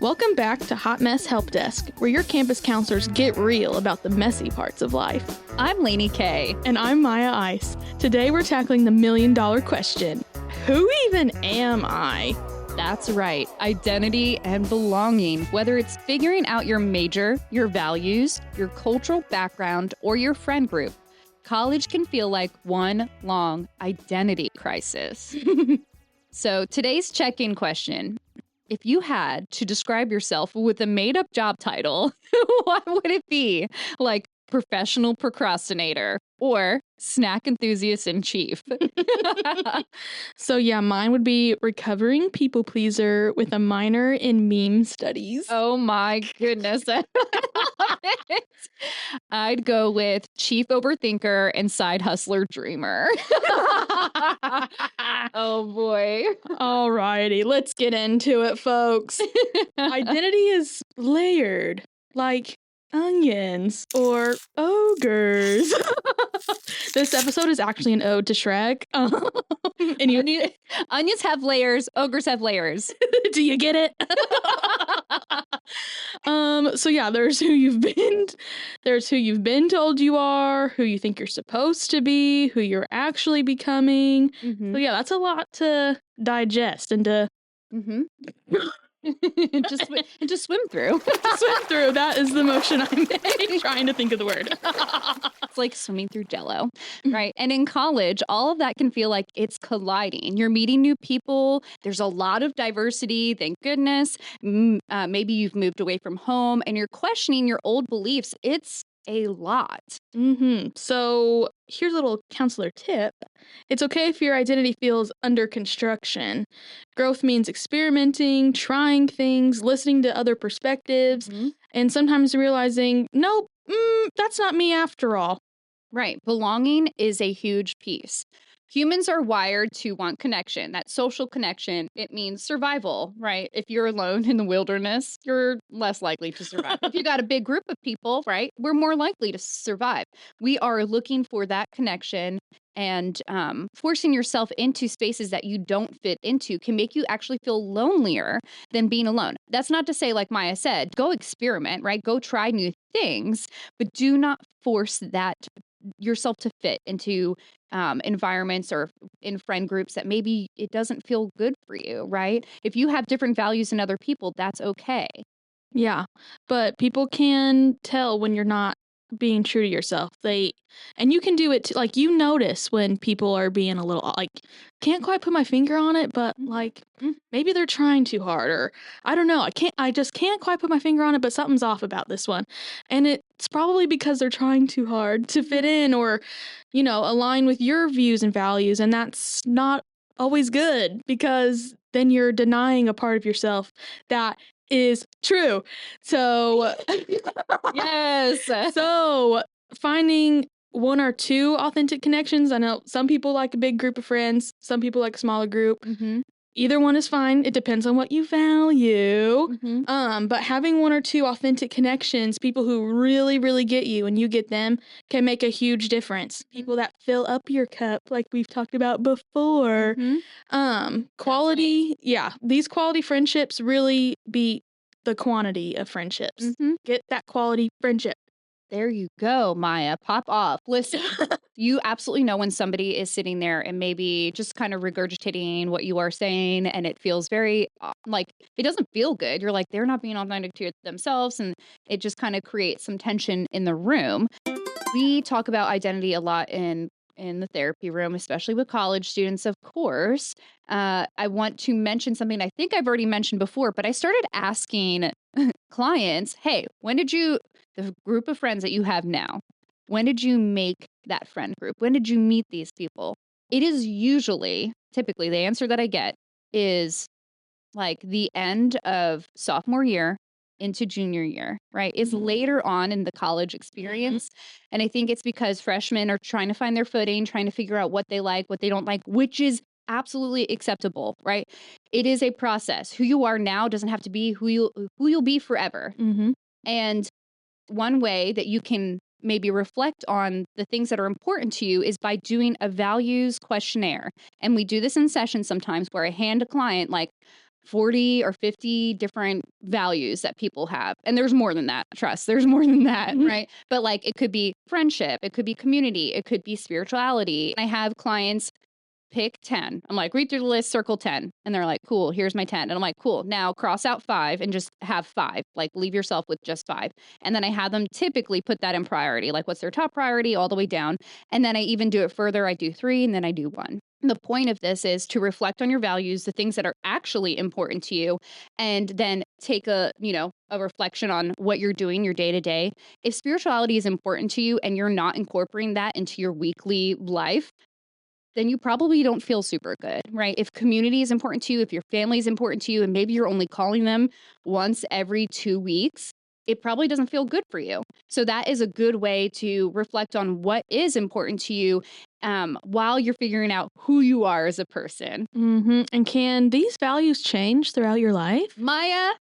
Welcome back to Hot Mess Help Desk, where your campus counselors get real about the messy parts of life. I'm Lainie K. And I'm Mya Ice. Today we're tackling the million-dollar question. Who even am I? That's right, identity and belonging. Whether it's figuring out your major, your values, your cultural background, or your friend group, college can feel like one long identity crisis. So today's check-in question: if you had to describe yourself with a made-up job title, what would it be? Like professional procrastinator or snack enthusiast in chief? So yeah, mine would be recovering people pleaser with a minor in meme studies. Oh my goodness. I love it. I'd go with chief overthinker and side hustler dreamer. Oh boy. Alrighty, let's get into it, folks. Identity is layered, like onions or ogres. This episode is actually an ode to Shrek. Onions have layers, ogres have layers. Do you get it? So yeah, there's who you've been told you are, who you think you're supposed to be, who you're actually becoming. So yeah, that's a lot to digest and to just swim through. Swim through. That is the motion I made trying to think of the word. It's like swimming through Jello, right? And in college, all of that can feel like it's colliding. You're meeting new people. There's a lot of diversity, thank goodness. Maybe you've moved away from home and you're questioning your old beliefs. It's a lot. So here's a little counselor tip. It's okay if your identity feels under construction. Growth means experimenting, trying things, listening to other perspectives, and sometimes realizing, nope, that's not me after all. Right. Belonging is a huge piece. Humans are wired to want connection, that social connection. It means survival, right? If you're alone in the wilderness, you're less likely to survive. If you got a big group of people, right, we're more likely to survive. We are looking for that connection, and forcing yourself into spaces that you don't fit into can make you actually feel lonelier than being alone. That's not to say, like Mya said, go experiment, right? Go try new things, but do not force that yourself to fit into environments or in friend groups that maybe it doesn't feel good for you, right? If you have different values than other people, that's okay. Yeah, but people can tell when you're not being true to yourself. And you can do it too. Like, you notice when people are being a little, like, can't quite put my finger on it, but like maybe they're trying too hard, or I don't know. I just can't quite put my finger on it, but something's off about this one. And it's probably because they're trying too hard to fit in or, align with your views and values. And that's not always good, because then you're denying a part of yourself that is true. So Yes. So finding one or two authentic connections. I know some people like a big group of friends, some people like a smaller group. Either one is fine. It depends on what you value. But having one or two authentic connections, people who really, really get you and you get them, can make a huge difference. People that fill up your cup, like we've talked about before. Quality, these quality friendships really beat the quantity of friendships. Get that quality friendship. There you go, Mya. Pop off. Listen, you absolutely know when somebody is sitting there and maybe just kind of regurgitating what you are saying, and it feels very like it doesn't feel good. You're like, they're not being authentic to themselves, and it just kind of creates some tension in the room. We talk about identity a lot in the therapy room, especially with college students, of course. I want to mention something I think I've already mentioned before, but I started asking clients, hey, the group of friends that you have now, when did you make that friend group? When did you meet these people? It is typically, the answer that I get is like the end of sophomore year into junior year, right? Is later on in the college experience. And I think it's because freshmen are trying to find their footing, trying to figure out what they like, what they don't like, which is absolutely acceptable, right? It is a process. Who you are now doesn't have to be who you'll be forever. And one way that you can maybe reflect on the things that are important to you is by doing a values questionnaire. And we do this in sessions sometimes where I hand a client like 40 or 50 different values that people have. And there's more than that. Trust, there's more than that, right? But like it could be friendship, it could be community, it could be spirituality. I have clients pick 10. I'm like, read through the list, circle 10. And they're like, cool, here's my 10. And I'm like, cool, now cross out 5 and just have 5. Like, leave yourself with just 5. And then I have them typically put that in priority, like what's their top priority all the way down. And then I even do it further. I do 3 and then I do 1. The point of this is to reflect on your values, the things that are actually important to you, and then take a reflection on what you're doing your day to day. If spirituality is important to you and you're not incorporating that into your weekly life, then you probably don't feel super good, right? If community is important to you, if your family is important to you, and maybe you're only calling them once every 2 weeks, it probably doesn't feel good for you. So that is a good way to reflect on what is important to you while you're figuring out who you are as a person. And can these values change throughout your life? Mya,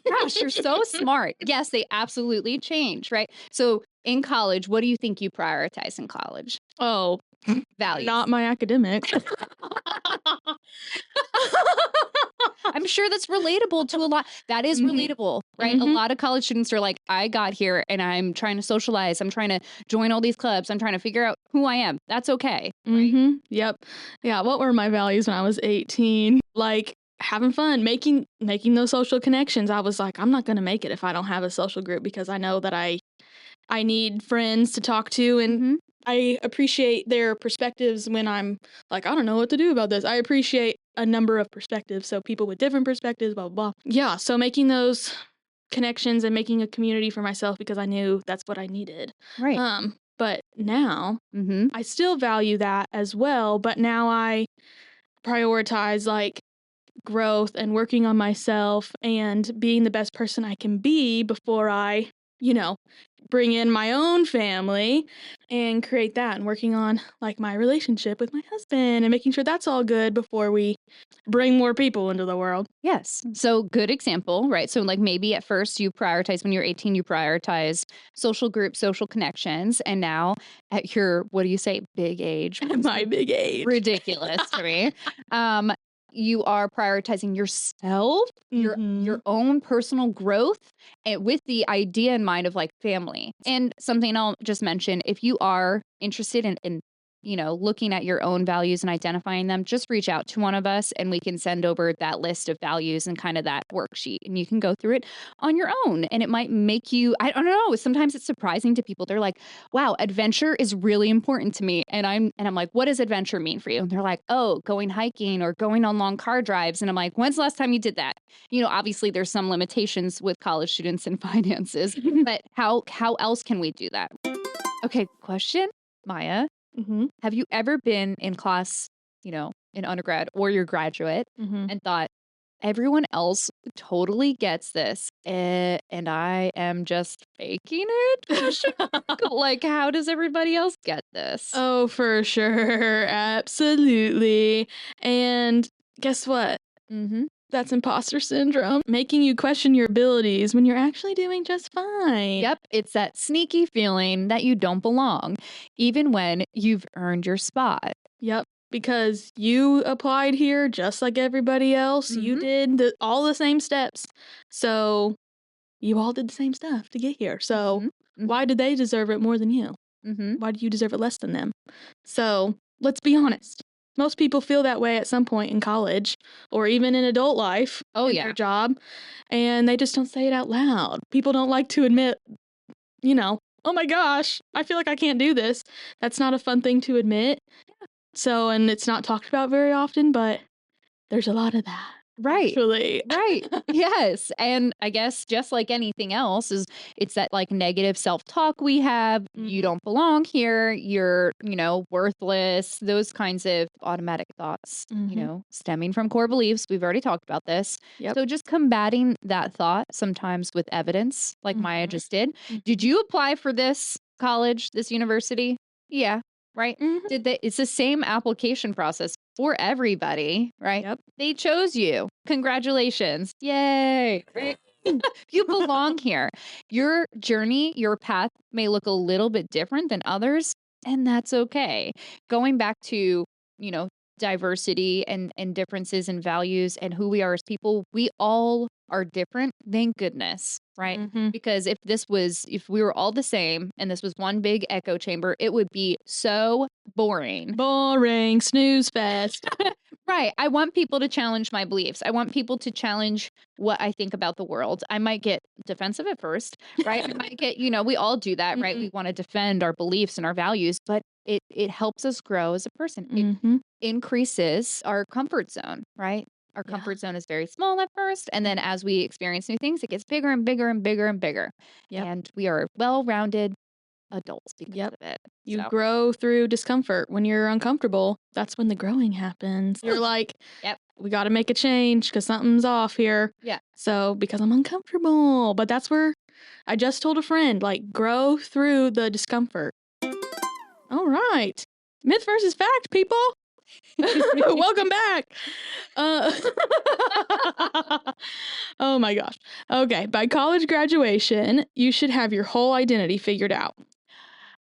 gosh, you're so smart. Yes, they absolutely change, right? So in college, what do you think you prioritize in college? Oh, Values. not my academics. I'm sure that's relatable to a lot. That is relatable, right? A lot of college students are like, I got here and I'm trying to socialize. I'm trying to join all these clubs. I'm trying to figure out who I am. That's okay. Right? Yep. Yeah. What were my values when I was 18? Like having fun, making those social connections. I was like, I'm not going to make it if I don't have a social group, because I know that I need friends to talk to, and I appreciate their perspectives when I'm like, I don't know what to do about this. I appreciate a number of perspectives. So people with different perspectives, blah, blah, blah. Yeah. So making those connections and making a community for myself, because I knew that's what I needed. Right. But now I still value that as well. But now I prioritize like growth and working on myself and being the best person I can be before I, bring in my own family and create that, and working on like my relationship with my husband and making sure that's all good before we bring more people into the world. Yes. So good example, right? So like maybe at first you prioritize, when you're 18, you prioritize social groups, social connections. And now at your, what do you say, big age? My big age. Ridiculous to me. You are prioritizing yourself, your own personal growth, and with the idea in mind of like family. And something I'll just mention, if you are interested in looking at your own values and identifying them, just reach out to one of us and we can send over that list of values and kind of that worksheet, and you can go through it on your own. And it might make you, I don't know, sometimes it's surprising to people. They're like, wow, adventure is really important to me. And I'm like, what does adventure mean for you? And they're like, oh, going hiking or going on long car drives. And I'm like, when's the last time you did that? Obviously there's some limitations with college students and finances, but how else can we do that? Okay, question, Mya. Have you ever been in class, in undergrad or your graduate, and thought, everyone else totally gets this, and I am just faking it? Like, how does everybody else get this? Oh, for sure. Absolutely. And guess what? That's imposter syndrome, making you question your abilities when you're actually doing just fine. Yep, it's that sneaky feeling that you don't belong, even when you've earned your spot. Yep, because you applied here just like everybody else. You did all the same steps. So you all did the same stuff to get here. So why did they deserve it more than you? Why do you deserve it less than them? So let's be honest. Most people feel that way at some point in college or even in adult life. Their job, and they just don't say it out loud. People don't like to admit, oh my gosh, I feel like I can't do this. That's not a fun thing to admit. So, and it's not talked about very often, but there's a lot of that. Right. Actually. Right. Yes. And I guess just like anything else, it's that like negative self-talk we have. You don't belong here. You're, worthless. Those kinds of automatic thoughts, stemming from core beliefs. We've already talked about this. Yep. So just combating that thought sometimes with evidence, like Mya just did. Did you apply for this college, this university? Yeah. Right? It's the same application process for everybody, right? Yep. They chose you. Congratulations. Yay. Right? You belong here. Your journey, your path may look a little bit different than others, and that's okay. Going back to, diversity and differences in values and who we are as people, we all are different. Thank goodness, right? Mm-hmm. Because if we were all the same and this was one big echo chamber, it would be so boring. Boring. Snooze fest. Right. I want people to challenge my beliefs. I want people to challenge what I think about the world. I might get defensive at first, right? I might get, we all do that, right? Mhm. We want to defend our beliefs and our values, but it helps us grow as a person. Mm-hmm. It increases our comfort zone, right? Our Yeah. comfort zone is very small at first. And then as we experience new things, it gets bigger and bigger and bigger and bigger. Yep. And we are well-rounded adults because Yep. of it. You So, grow through discomfort. When you're uncomfortable, that's when the growing happens. You're like, Yep. we got to make a change because something's off here. Yeah. So, because I'm uncomfortable. But that's where I just told a friend, like, grow through the discomfort. All right. Myth versus fact, people. Welcome back. Oh my gosh. Okay. By college graduation, you should have your whole identity figured out.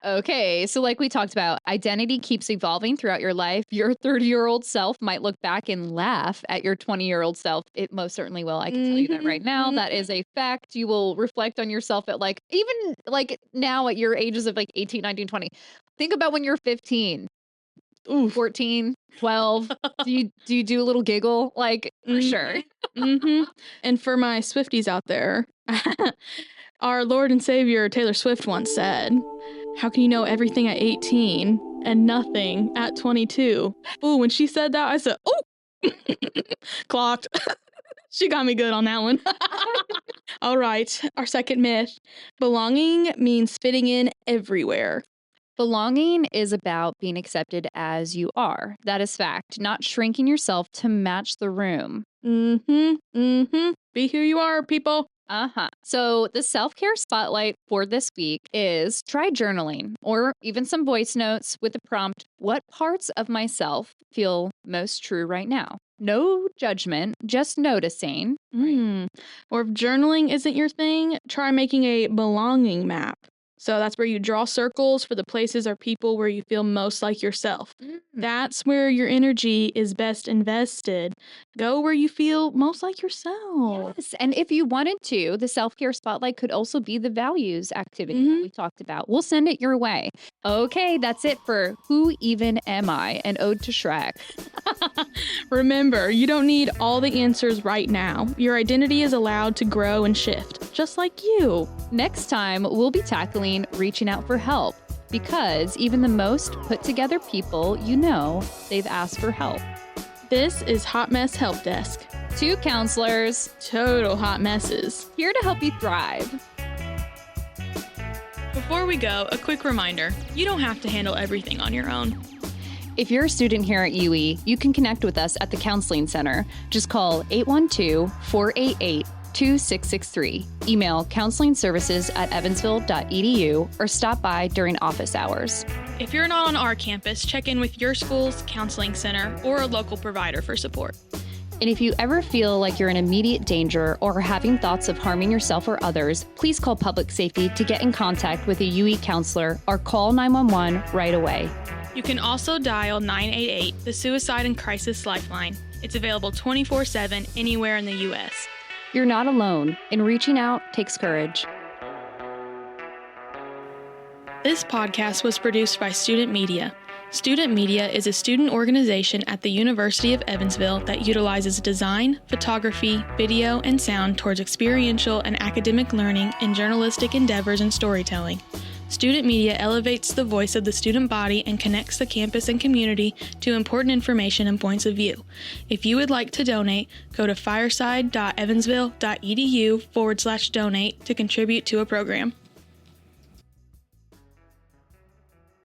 Okay, so like we talked about, identity keeps evolving throughout your life. Your 30-year-old self might look back and laugh at your 20-year-old self. It most certainly will. I can tell you that right now. That is a fact. You will reflect on yourself at even now at your ages of 18, 19, 20. Think about when you're 15, Oof. 14, 12. do you do a little giggle? For sure. Mm-hmm. And for my Swifties out there, our Lord and Savior Taylor Swift once said, "How can you know everything at 18 and nothing at 22? Ooh, when she said that, I said, oh, clocked. She got me good on that one. All right, our second myth. Belonging means fitting in everywhere. Belonging is about being accepted as you are. That is fact, not shrinking yourself to match the room. Mm-hmm, mm-hmm. Be who you are, people. So the self-care spotlight for this week is try journaling or even some voice notes with the prompt, what parts of myself feel most true right now? No judgment, just noticing. Or if journaling isn't your thing, try making a belonging map. So that's where you draw circles for the places or people where you feel most like yourself. That's where your energy is best invested. Go where you feel most like yourself. Yes, and if you wanted to, the self-care spotlight could also be the values activity that we talked about. We'll send it your way. Okay, that's it for Who Even Am I? An Ode to Shrek. Remember, you don't need all the answers right now. Your identity is allowed to grow and shift, just like you. Next time, we'll be tackling reaching out for help, because even the most put together people, they've asked for help. This is Hot Mess Help Desk. 2 counselors, total hot messes, here to help you thrive. Before we go, a quick reminder, you don't have to handle everything on your own. If you're a student here at UE, you can connect with us at the Counseling Center. Just call 812-488-2663. Email counselingservices@evansville.edu or stop by during office hours. If you're not on our campus, check in with your school's counseling center or a local provider for support. And if you ever feel like you're in immediate danger or are having thoughts of harming yourself or others, please call Public Safety to get in contact with a UE counselor or call 911 right away. You can also dial 988, the Suicide and Crisis Lifeline. It's available 24/7 anywhere in the U.S. You're not alone, and reaching out takes courage. This podcast was produced by Student Media. Student Media is a student organization at the University of Evansville that utilizes design, photography, video, and sound towards experiential and academic learning in journalistic endeavors and storytelling. Student Media elevates the voice of the student body and connects the campus and community to important information and points of view. If you would like to donate, go to fireside.evansville.edu/donate to contribute to a program.